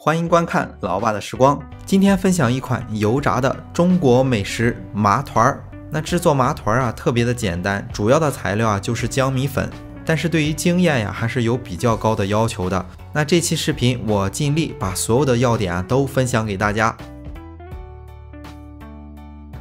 欢迎观看老爸的时光。今天分享一款油炸的中国美食麻团儿。那制作麻团啊特别的简单，主要的材料啊就是江米粉，但是对于经验呀还是有比较高的要求的。那这期视频我尽力把所有的要点都分享给大家。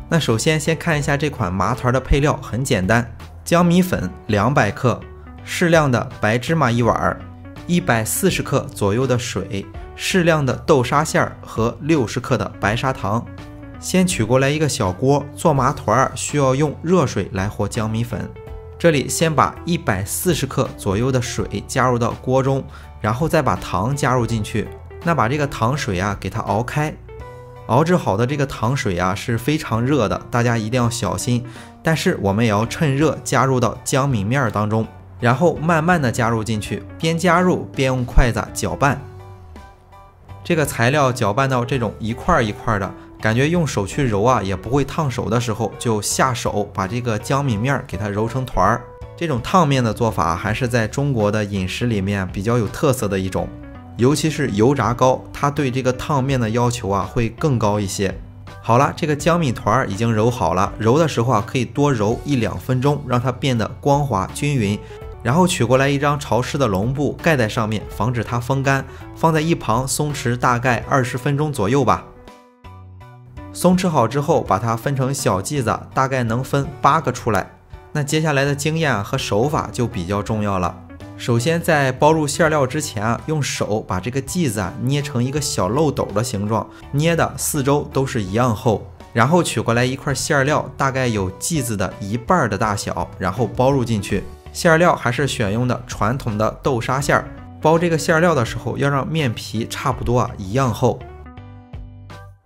那首先看一下这款麻团的配料，很简单，江米粉200克，适量的白芝麻1碗，140克左右的水，适量的豆沙馅和60克的白砂糖。先取过来一个小锅，做麻团需要用热水来和江米粉。这里先把140克左右的水加入到锅中，然后再把糖加入进去。那把这个糖水啊给它熬开。熬制好的这个糖水啊是非常热的，大家一定要小心。但是我们也要趁热加入到江米面当中，然后慢慢的加入进去，边加入边用筷子搅拌。这个材料搅拌到这种一块一块的，感觉用手去揉啊也不会烫手的时候，就下手把这个江米面给它揉成团儿。这种烫面的做法还是在中国的饮食里面比较有特色的一种，尤其是油炸糕，它对这个烫面的要求啊会更高一些。好了，这个江米团已经揉好了，揉的时候啊可以多揉1-2分钟，让它变得光滑均匀。然后取过来一张潮湿的笼布盖在上面，防止它风干，放在一旁松弛大概20分钟左右吧。松弛好之后，把它分成小剂子，大概能分8个出来。那接下来的经验和手法就比较重要了。首先在包入馅料之前用手把这个剂子捏成一个小漏斗的形状，捏的四周都是一样厚。然后取过来一块馅料，大概有剂子的1半的大小，然后包入进去。馅料还是选用的传统的豆沙馅儿。包这个馅料的时候，要让面皮差不多一样厚。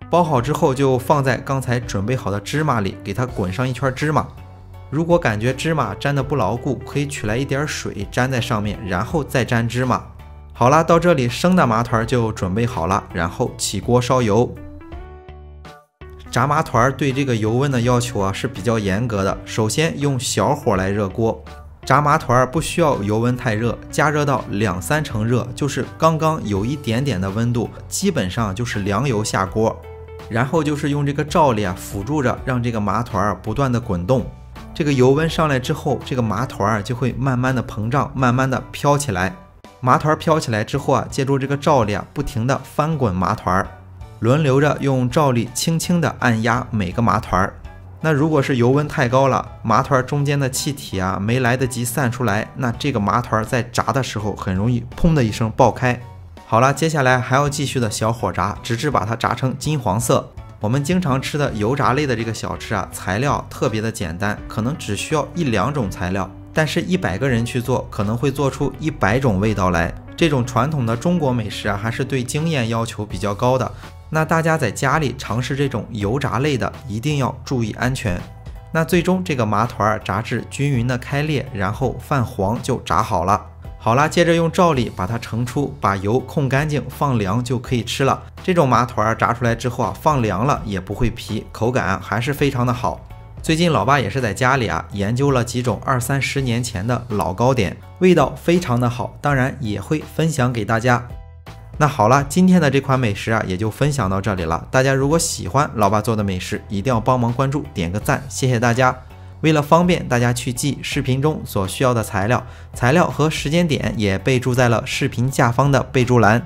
包好之后就放在刚才准备好的芝麻里，给它滚上一圈芝麻。如果感觉芝麻粘得不牢固，可以取来一点水粘在上面，然后再粘芝麻。好了，到这里生的麻团就准备好了，然后起锅烧油。炸麻团对这个油温的要求啊是比较严格的，首先用小火来热锅。炸麻团不需要油温太热，加热到2-3成热，就是刚刚有一点点的温度，基本上就是凉油下锅。然后就是用这个罩里辅助着，让这个麻团不断的滚动。这个油温上来之后，这个麻团就会慢慢的膨胀，慢慢的飘起来。麻团飘起来之后借助这个罩里不停的翻滚麻团，轮流着用罩力轻轻的按压每个麻团。那如果是油温太高了，麻团中间的气体没来得及散出来，那这个麻团在炸的时候很容易砰的一声爆开。好了，接下来还要继续的小火炸，直至把它炸成金黄色。我们经常吃的油炸类的这个小吃材料特别的简单，可能只需要1-2种材料，但是100个人去做，可能会做出100种味道来。这种传统的中国美食还是对经验要求比较高的。那大家在家里尝试这种油炸类的，一定要注意安全。那最终这个麻团炸至均匀的开裂，然后泛黄就炸好了。好了，接着用罩里把它盛出，把油控干净，放凉就可以吃了。这种麻团炸出来之后放凉了也不会皮，口感还是非常的好。最近老爸也是在家里研究了几种20-30年前的老糕点，味道非常的好，当然也会分享给大家。那好了，今天的这款美食也就分享到这里了。大家如果喜欢老爸做的美食，一定要帮忙关注点个赞，谢谢大家。为了方便大家去记视频中所需要的材料和时间点也备注在了视频下方的备注栏。